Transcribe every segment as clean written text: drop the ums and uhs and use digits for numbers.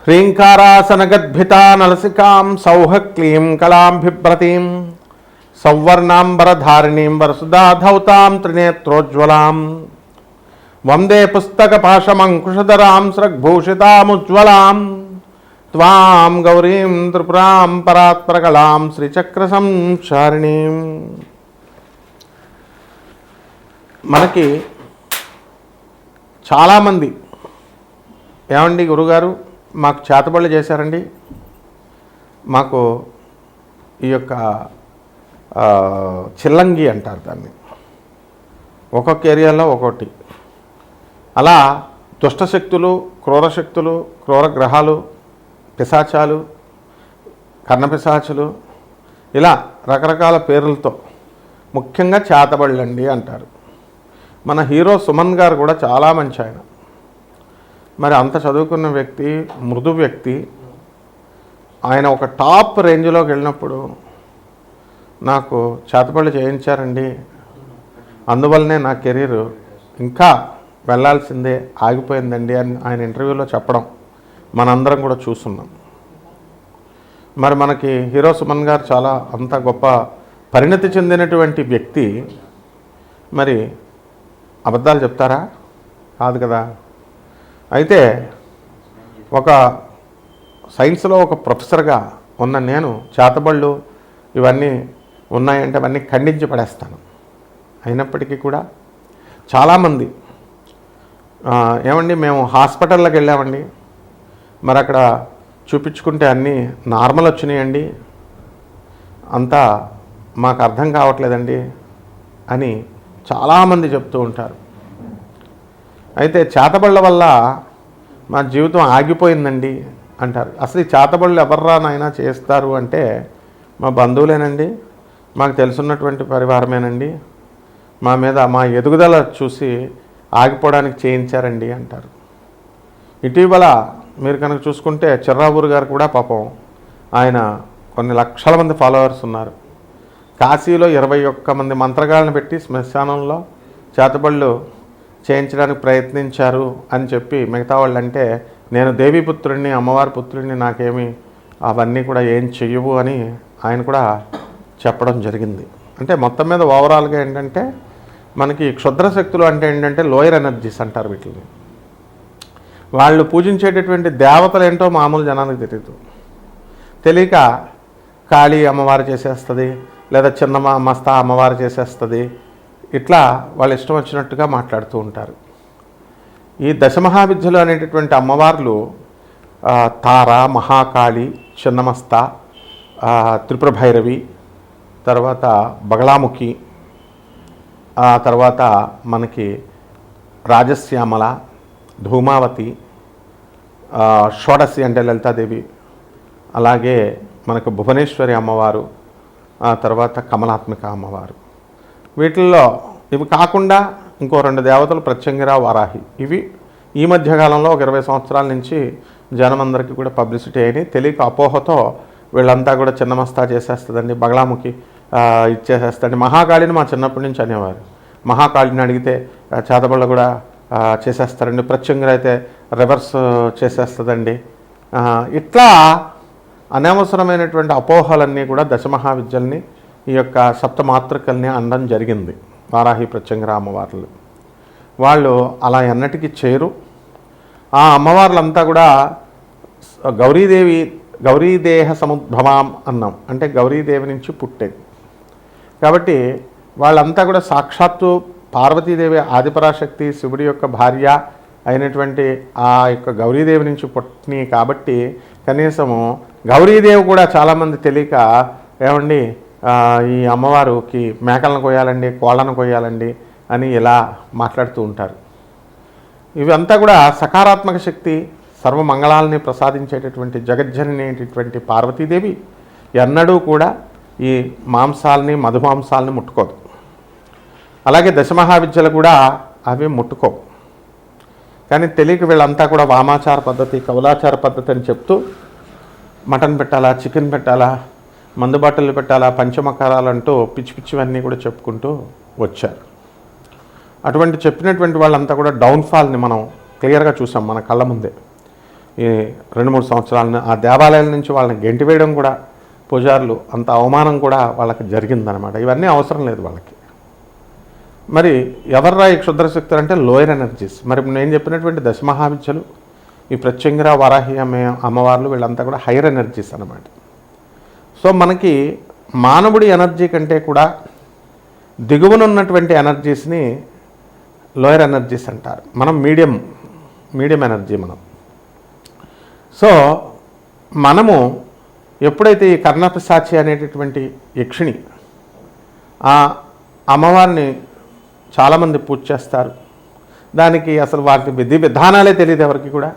హ్రీంకారాసనగద్భితా నలసికాం సౌహక్లీం కళాం బిభ్రతీం సౌవర్ణాంబరధారిణీం వరసుధాధౌతాం త్రినేత్రోజ్వలాం వందే పుస్తకపాశమంకుశధరాం స్రగ్భూషితాముజ్వలాం త్వాం గౌరీం త్రిపురాం పరాత్పరకళాం శ్రీచక్రసంచారిణీం. మనకి చాలామంది ఏమండి గురుగారు మాకు చేతబడులు చేశారండి, మాకు ఈ యొక్క చిల్లంగి అంటారు దాన్ని, ఒక్కొక్క ఏరియాలో ఒక్కొక్కటి. అలా దుష్టశక్తులు, క్రూరశక్తులు, క్రూర గ్రహాలు, పిశాచాలు, కర్ణపిశాచులు, ఇలా రకరకాల పేర్లతో ముఖ్యంగా చేతబడులండి అంటారు. మన హీరో సుమన్ గారు కూడా చాలా మంచి ఆయన. మరి అంత చదువుకున్న వ్యక్తి, మృదు వ్యక్తి, ఆయన ఒక టాప్ రేంజ్లోకి వెళ్ళినప్పుడు నాకు చేతబడులు చేయించారండి, అందువల్లనే నా కెరీర్ ఇంకా వెళ్ళాల్సిందే ఆగిపోయిందండి అని ఆయన ఇంటర్వ్యూలో చెప్పడం మనందరం కూడా చూస్తున్నాం. మరి మనకి హీరో సుమన్ గారు చాలా అంత గొప్ప పరిణతి చెందినటువంటి వ్యక్తి మరి అబద్ధాలు చెప్తారా? కాదు కదా. అయితే ఒక సైన్స్లో ఒక ప్రొఫెసర్గా ఉన్న నేను చేతబళ్ళు ఇవన్నీ ఉన్నాయంటే అవన్నీ ఖండించి పడేస్తాను. అయినప్పటికీ కూడా చాలామంది ఏమండి మేము హాస్పిటల్లోకి వెళ్ళామండి, మరి అక్కడ చూపించుకుంటే అన్నీ నార్మల్ వచ్చినాయండి, అంతా మాకు అర్థం కావట్లేదండి అని చాలామంది చెప్తూ ఉంటారు. అయితే చేతబళ్ళ వల్ల మా జీవితం ఆగిపోయిందండి అంటారు. అసలు ఈ చేతబళ్ళు ఎవర్రా నాయనా చేస్తారు అంటే మా బంధువులేనండి, మాకు తెలుసున్నటువంటి పరివారమేనండి, మా మీద మా ఎదుగుదల చూసి ఆగిపోవడానికి చేయించారండి అంటారు. ఇటీవల మీరు కనుక చూసుకుంటే చిర్రావూరు గారు కూడా పాపం ఆయన కొన్ని లక్షల మంది ఫాలోవర్స్ ఉన్నారు. కాశీలో 21 మంది మంత్రగాళ్ళని పెట్టి శ్మశానంలో చేతబళ్ళు చేయించడానికి ప్రయత్నించారు అని చెప్పి మిగతా వాళ్ళు అంటే నేను దేవీపుత్రుడిని, అమ్మవారి పుత్రుడిని, నాకేమి అవన్నీ కూడా ఏం చెయ్యవు అని ఆయన కూడా చెప్పడం జరిగింది. అంటే మొత్తం మీద ఓవరాల్గా ఏంటంటే మనకి క్షుద్ర శక్తులు అంటే ఏంటంటే లోయర్ ఎనర్జీస్ అంటారు వీటిని. వాళ్ళు పూజించేటటువంటి దేవతలు ఏంటో మామూలు జనానికి తెలియదు. తెలియక కాళీ అమ్మవారు చేసేస్తుంది, లేదా చిన్న మస్తా అమ్మవారు చేసేస్తుంది, ఇట్లా వాళ్ళు ఇష్టం వచ్చినట్టుగా మాట్లాడుతూ ఉంటారు. ఈ దశమహావిద్యలు అనేటటువంటి అమ్మవార్లు తార, మహాకాళి, చిన్నమస్త, త్రిపుర భైరవి, తర్వాత బగళాముఖి, ఆ తర్వాత మనకి రాజశ్యామల, ధూమావతి, షోడశి అంటే లలితాదేవి, అలాగే మనకు భువనేశ్వరి అమ్మవారు, ఆ తర్వాత కమలాత్మిక అమ్మవారు. వీటిల్లో ఇవి కాకుండా ఇంకో 2 దేవతలు ప్రత్యంగిర, వారాహి. ఇవి ఈ మధ్యకాలంలో ఒక 20 సంవత్సరాల నుంచి జనమందరికీ కూడా పబ్లిసిటీ అయినాయి. తెలియక అపోహతో వీళ్ళంతా కూడా చిన్నమస్తా చేసేస్తుందండి, బగళాముఖి ఇచ్చేసేస్తుంది. మహాకాళిని మా చిన్నప్పటి నుంచి అనేవారు. మహాకాళిని అడిగితే చేతబళ్ళు కూడా చేసేస్తారండి, ప్రత్యంగిర అయితే రివర్స్ చేసేస్తుందండి. ఇట్లా అనవసరమైనటువంటి అపోహలన్నీ కూడా దశమహావిద్యల్ని, ఈ యొక్క సప్తమాతృకల్ని అనడం జరిగింది. వారాహి, ప్రత్యంగిర అమ్మవార్లు వాళ్ళు అలా ఎన్నటికీ చేరు. ఆ అమ్మవార్లంతా కూడా గౌరీదేహ సముద్భవాం అన్నాం, అంటే గౌరీదేవి నుంచి పుట్టేది. కాబట్టి వాళ్ళంతా కూడా సాక్షాత్తు పార్వతీదేవి ఆదిపరాశక్తి, శివుడి యొక్క భార్య అయినటువంటి ఆ యొక్క గౌరీదేవి నుంచి పుట్టినాయి. కాబట్టి కనీసము గౌరీదేవి కూడా చాలామంది తెలియక ఏమండి ఈ అమ్మవారికి మేకలను కొయ్యాలండి, కోళ్ళను కొయ్యాలండి అని ఇలా మాట్లాడుతూ ఉంటారు. ఇవంతా కూడా సకారాత్మక శక్తి, సర్వమంగళాలని ప్రసాదించేటటువంటి జగజ్జనని అనేటటువంటి పార్వతీదేవి ఎన్నడూ కూడా ఈ మాంసాలని, మధుమాంసాలని ముట్టుకోదు. అలాగే దశమహావిద్యలు కూడా అవి ముట్టుకోవు. కానీ తెలియక వీళ్ళంతా కూడా వామాచార పద్ధతి, కౌలాచార పద్ధతి అని చెప్తూ మటన్ పెట్టాలా, చికెన్ పెట్టాలా, మందు బాటలు పెట్టాలా, పంచమకారాలంటూ పిచ్చి పిచ్చివన్నీ కూడా చెప్పుకుంటూ వచ్చారు. అటువంటి చెప్పినటువంటి వాళ్ళంతా కూడా డౌన్ఫాల్ని మనం క్లియర్గా చూసాం మన కళ్ళ ముందే. ఈ 2-3 సంవత్సరాలను ఆ దేవాలయాల నుంచి వాళ్ళని గెంటివేయడం కూడా పూజారులు అంత అవమానం కూడా వాళ్ళకి జరిగిందనమాట. ఇవన్నీ అవసరం లేదు వాళ్ళకి. మరి ఎవర్రా ఈ క్షుద్ర శక్తులు అంటే లోయర్ ఎనర్జీస్. మరి నేను చెప్పినటువంటి దశమహావిద్యలు, ఈ ప్రత్యంగిర వరాహి అమ్మవార్లు వీళ్ళంతా కూడా హైయర్ ఎనర్జీస్ అన్నమాట. సో మనకి మానవుడి ఎనర్జీ కంటే కూడా దిగువనున్నటువంటి ఎనర్జీస్ని లోయర్ ఎనర్జీస్ అంటారు. మనం మీడియం ఎనర్జీ మనం. సో మనము ఎప్పుడైతే ఈ కర్ణపిశాచి అనేటటువంటి యక్షిణి ఆ అమ్మవారిని చాలామంది పూజ చేస్తారు, దానికి అసలు వాటి విధి విధానాలే తెలియదు ఎవరికి కూడా.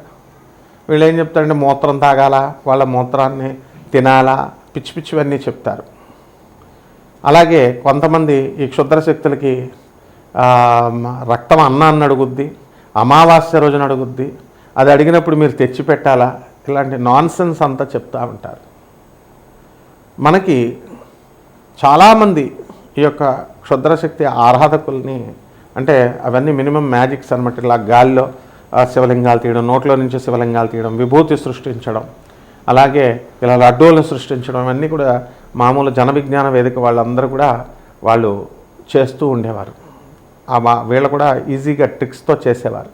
వీళ్ళు ఏం చెప్తారంటే మూత్రం తాగాల, వాళ్ళ మూత్రాన్ని తినాలా, పిచ్చి పిచ్చివన్నీ చెప్తారు. అలాగే కొంతమంది ఈ క్షుద్ర శక్తులకి రక్తం అన్నాన్ని అడుగుద్ది, అమావాస్య రోజున అడుగుద్ది, అది అడిగినప్పుడు మీరు తెచ్చి పెట్టాలా, ఇలాంటి నాన్సెన్స్ అంతా చెప్తూ ఉంటారు. మనకి చాలామంది ఈ యొక్క క్షుద్రశక్తి ఆరాధకుల్ని, అంటే అవన్నీ మినిమం మ్యాజిక్స్ అనమాట. ఇలా గాలిలో శివలింగాలు తీయడం, నోట్లో నుంచి శివలింగాలు తీయడం, విభూతి సృష్టించడం, అలాగే ఇలా లడ్డూలను సృష్టించడం, ఇవన్నీ కూడా మామూలు జన విజ్ఞాన వేదిక వాళ్ళందరూ కూడా వాళ్ళు చేస్తూ ఉండేవారు. వీళ్ళు కూడా ఈజీగా ట్రిక్స్తో చేసేవారు.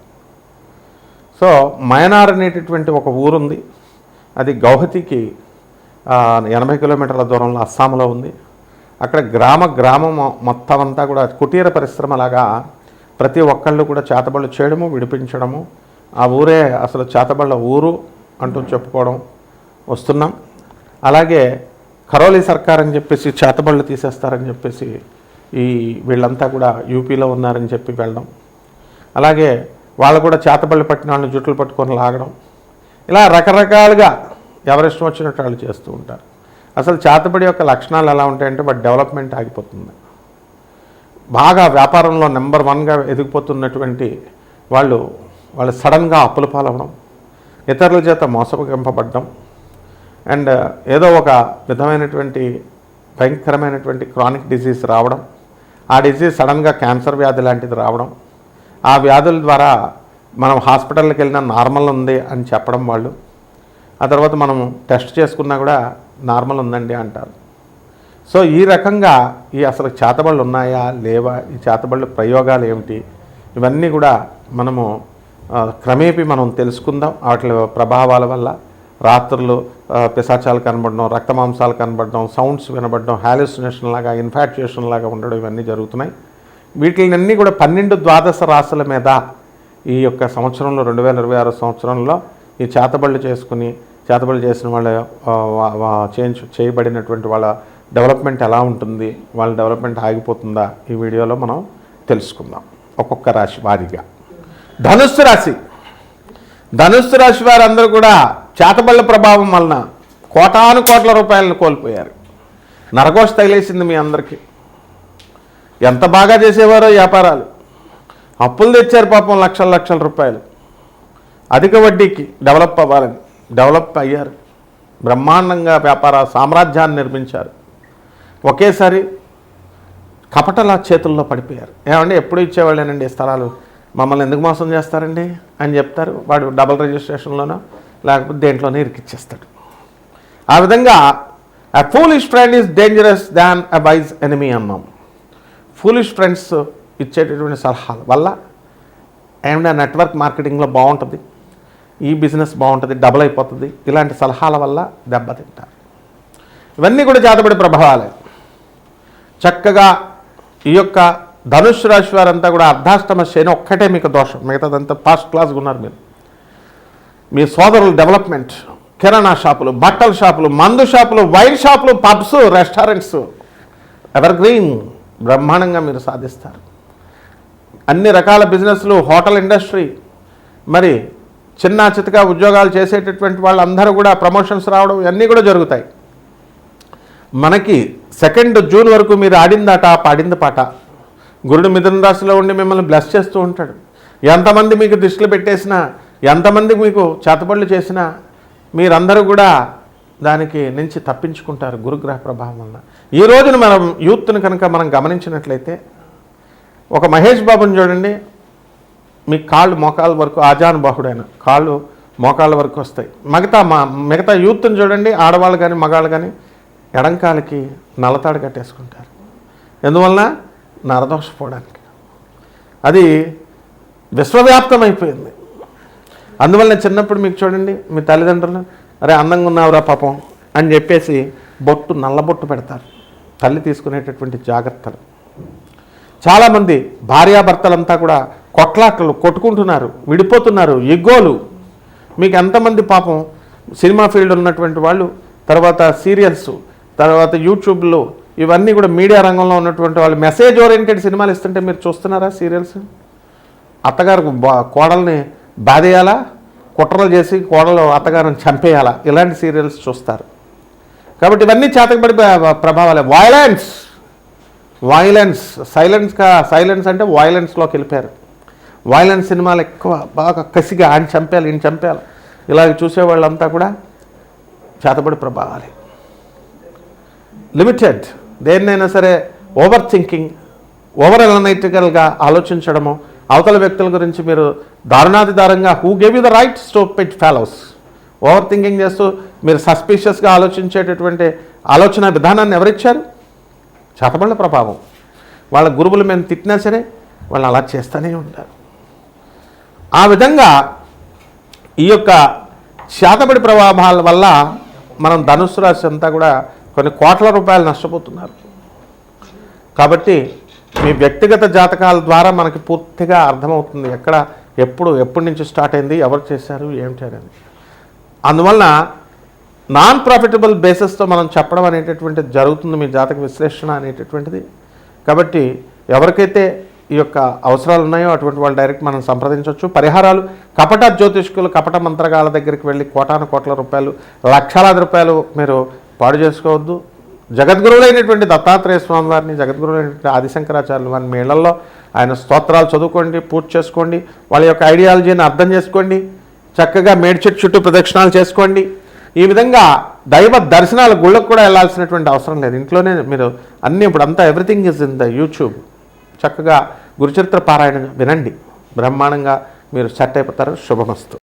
సో మయనార్ అనేటటువంటి ఒక ఊరుంది, అది గౌహతికి 80 కిలోమీటర్ల దూరంలో అస్సాంలో ఉంది. అక్కడ గ్రామం మొత్తం అంతా కూడా కుటీర పరిశ్రమలాగా ప్రతి ఒక్కళ్ళు కూడా చేతబళ్ళు చేయడము, విడిపించడము. ఆ ఊరే అసలు చేతబళ్ళ ఊరు అంటూ చెప్పుకోవడం వస్తున్నాం. అలాగే కరోలి సర్కార్ అని చెప్పేసి చేతబళ్ళు తీసేస్తారని చెప్పేసి వీళ్ళంతా కూడా యూపీలో ఉన్నారని చెప్పి వెళ్ళడం, అలాగే వాళ్ళు కూడా చేతబళ్ళు పట్టిన వాళ్ళని జుట్లు పట్టుకొని లాగడం, ఇలా రకరకాలుగా ఎవరిష్టం వచ్చినట్టు వాళ్ళు చేస్తూ ఉంటారు. అసలు చేతబడి యొక్క లక్షణాలు ఎలా ఉంటాయంటే వాటి డెవలప్మెంట్ ఆగిపోతుంది. బాగా వ్యాపారంలో నెంబర్ 1గా ఎదిగిపోతున్నటువంటి వాళ్ళు సడన్గా అప్పుల పాలవడం, ఇతరుల చేత మోసగింపబడడం, అండ్ ఏదో ఒక విధమైనటువంటి భయంకరమైనటువంటి క్రానిక్ డిసీజ్ రావడం, ఆ డిసీజ్ సడన్గా క్యాన్సర్ వ్యాధి లాంటిది రావడం, ఆ వ్యాధుల ద్వారా మనం హాస్పిటల్కి వెళ్ళినా నార్మల్ ఉంది అని చెప్పడం వాళ్ళు, ఆ తర్వాత మనం టెస్ట్ చేసుకున్నా కూడా నార్మల్ ఉందండి అంటారు. సో ఈ రకంగా అసలు చేతబళ్ళు ఉన్నాయా లేవా, ఈ చేతబళ్ళు ప్రయోగాలు ఏమిటి, ఇవన్నీ కూడా మనము క్రమేపీ మనం తెలుసుకుందాం. వాటి ప్రభావాల వల్ల రాత్రులు పిశాచాలు కనబడడం, రక్తమాంసాలు కనబడడం, సౌండ్స్ వినబడడం, హాలుసినేషన్ లాగా, ఇన్ఫాక్చుయేషన్ లాగా ఉండడం, ఇవన్నీ జరుగుతున్నాయి. వీటిని కూడా 12 ద్వాదశ రాశుల మీద ఈ యొక్క సంవత్సరంలో 2026 సంవత్సరంలో ఈ చేతబళ్ళు చేసిన వాళ్ళ చేయబడినటువంటి వాళ్ళ డెవలప్మెంట్ ఎలా ఉంటుంది, వాళ్ళ డెవలప్మెంట్ ఆగిపోతుందా, ఈ వీడియోలో మనం తెలుసుకుందాం ఒక్కొక్క రాశి వారీగా. ధనుస్సు రాశి వారందరూ కూడా చేతబళ్ళ ప్రభావం వలన కోటాను కోట్ల రూపాయలను కోల్పోయారు. నరకోశ తగిలేసింది మీ అందరికీ. ఎంత బాగా చేసేవారో వ్యాపారాలు, అప్పులు తెచ్చారు పాపం లక్షల రూపాయలు అధిక వడ్డీకి డెవలప్ అవ్వాలని. డెవలప్ అయ్యారు, బ్రహ్మాండంగా వ్యాపార సామ్రాజ్యాన్ని నిర్మించారు. ఒకేసారి కపటల చేతుల్లో పడిపోయారు. ఏమంటే ఎప్పుడు ఇచ్చేవాళ్ళేనండి స్థలాలు, మమ్మల్ని ఎందుకు మోసం చేస్తారండి అని చెప్తారు. వాడు డబుల్ రిజిస్ట్రేషన్లోనో లేకపోతే దేంట్లోనే ఇరికిచ్చేస్తాడు. ఆ విధంగా a foolish friend is dangerous than a wise enemy అన్నాం. ఫూలిష్ ఫ్రెండ్స్ ఇచ్చేటటువంటి సలహాల వల్ల ఏమంటే నెట్వర్క్ మార్కెటింగ్లో బాగుంటుంది, ఈ బిజినెస్ బాగుంటుంది, డబుల్ అయిపోతుంది, ఇలాంటి సలహాల వల్ల దెబ్బతింటారు. ఇవన్నీ కూడా చేతబడి ప్రభావాలే. చక్కగా ఈ యొక్క ధనుస్సు రాశి వారంతా కూడా అర్ధాష్టమ శని ఒక్కటే మీకు దోషం, మిగతాదంతా ఫస్ట్ క్లాస్గా ఉన్నారు మీరు. మీ సోదరుల డెవలప్మెంట్, కిరాణా షాపులు, బట్టల షాపులు, మందు షాపులు, వైన్ షాపులు, పబ్స్, రెస్టారెంట్స్, ఎవర్ గ్రీన్ బ్రహ్మాండంగా మీరు సాధిస్తారు. అన్ని రకాల బిజినెస్లు, హోటల్ ఇండస్ట్రీ, మరి చిన్న చితగా ఉద్యోగాలు చేసేటటువంటి వాళ్ళందరూ కూడా ప్రమోషన్స్ రావడం, ఇవన్నీ కూడా జరుగుతాయి. మనకి 2 జూన్ వరకు మీరు ఆడిందాట పాడింది పాట. గురుడు మిథున రాశిలో ఉండి మిమ్మల్ని బ్లెస్ చేస్తూ ఉంటాడు. ఎంతమంది మీకు దృష్టిలో పెట్టేసినా, ఎంతమంది మీకు చేతబడులు చేసినా మీరందరూ కూడా దానికి నుంచి తప్పించుకుంటారు గురుగ్రహ ప్రభావం వల్ల. ఈ రోజున మనం యూత్ని కనుక మనం గమనించినట్లయితే, ఒక మహేష్ బాబుని చూడండి, మీ కాళ్ళు మోకాళ్ళ వరకు ఆజానుబాహుడైన కాళ్ళు మోకాళ్ళ వరకు వస్తాయి. మిగతా యూత్ని చూడండి, ఆడవాళ్ళు కానీ మగాళ్ళు కానీ ఎడంకాలకి నల్లతాడు కట్టేసుకుంటారు. ఎందువలన? నరదోషపోవడానికి. అది విశ్వవ్యాప్తమైపోయింది. అందువల్ల చిన్నప్పుడు మీకు చూడండి, మీ తల్లిదండ్రులు అరే అందంగా ఉన్నావురా పాపం అని చెప్పేసి నల్లబొట్టు పెడతారు. తల్లి తీసుకునేటటువంటి జాగ్రత్తలు. చాలామంది భార్యాభర్తలంతా కూడా కొట్లాటలు, కొట్టుకుంటున్నారు, విడిపోతున్నారు, ఎగ్గోలు. మీకు ఎంతమంది పాపం సినిమా ఫీల్డ్ ఉన్నటువంటి వాళ్ళు, తర్వాత సీరియల్స్, తర్వాత యూట్యూబ్లో, ఇవన్నీ కూడా మీడియా రంగంలో ఉన్నటువంటి వాళ్ళు మెసేజ్ ఓరియంటెడ్ సినిమాలు ఇస్తుంటే మీరు చూస్తున్నారా? సీరియల్స్ అత్తగారు కోడల్ని బాధేయాలా, కుట్రలు చేసి కోడలు అత్తగారిని చంపేయాలా, ఇలాంటి సీరియల్స్ చూస్తారు. కాబట్టి ఇవన్నీ చేతకబడి ప్రభావాలే. వైలెన్స్ సైలెన్స్ అంటే వైలెన్స్లోకి వెళ్ళిపోయారు. వైలెన్స్ సినిమాలు ఎక్కువ, బాగా కసిగా ఆయన చంపేయాలి, ఈయన చంపేయాలి, ఇలాగ చూసేవాళ్ళంతా కూడా చేతబడి ప్రభావాలే. లిమిటెడ్, దేన్నైనా సరే ఓవర్ థింకింగ్, ఓవర్ అనలైటికల్గా ఆలోచించడము, అవతల వ్యక్తుల గురించి మీరు దారుణాతిదారంగా who gave you the rights to pit fellows, over thinking చేస్తూ మీరు సస్పీషియస్గా ఆలోచించేటటువంటి ఆలోచన విధానాన్ని ఎవరిచ్చారు? చేతబడుల ప్రభావం. వాళ్ళ గురువులు మేము తిట్టినా సరే వాళ్ళు అలా చేస్తూనే ఉంటారు. ఆ విధంగా ఈ యొక్క చేతబడి ప్రభావాల వల్ల మనం ధనుస్సు రాశి అంతా కూడా కొన్ని కోట్ల రూపాయలు నష్టపోతున్నారు. కాబట్టి మీ వ్యక్తిగత జాతకాల ద్వారా మనకి పూర్తిగా అర్థమవుతుంది ఎప్పటి నుంచి స్టార్ట్ అయింది, ఎవరు చేశారు, ఏమిటి అనేది. అందువలన నాన్ ప్రాఫిటబుల్ బేసిస్తో మనం చెప్పడం అనేటటువంటిది జరుగుతుంది, మీ జాతక విశ్లేషణ అనేటటువంటిది. కాబట్టి ఎవరికైతే ఈ యొక్క అవసరాలు ఉన్నాయో అటువంటి వాళ్ళు డైరెక్ట్ మనం సంప్రదించవచ్చు. పరిహారాలు కపట జ్యోతిష్కులు, కపట మంత్రగాల దగ్గరికి వెళ్ళి కోట్ల రూపాయలు, లక్షలాది రూపాయలు మీరు పాడు చేసుకోవద్దు. జగద్గురువులైనటువంటి దత్తాత్రేయ స్వామి వారిని, జగద్గురువులైనటువంటి ఆదిశంకరాచార్యులు వారిని మీ ఇళ్లలో ఆయన స్తోత్రాలు చదువుకోండి, పూజ చేసుకోండి, వాళ్ళ యొక్క ఐడియాలజీని అర్థం చేసుకోండి, చక్కగా మేడ్చెట్టు చుట్టూ ప్రదక్షిణాలు చేసుకోండి. ఈ విధంగా దైవ దర్శనాలు గుళ్ళకు కూడా వెళ్ళాల్సినటువంటి అవసరం లేదు. ఇంట్లోనే మీరు అన్నీ ఇప్పుడు అంతా everything is in the YouTube. చక్కగా గురుచరిత్ర పారాయణ వినండి, బ్రహ్మాండంగా మీరు సెట్ అయిపోతారు. శుభమస్తు.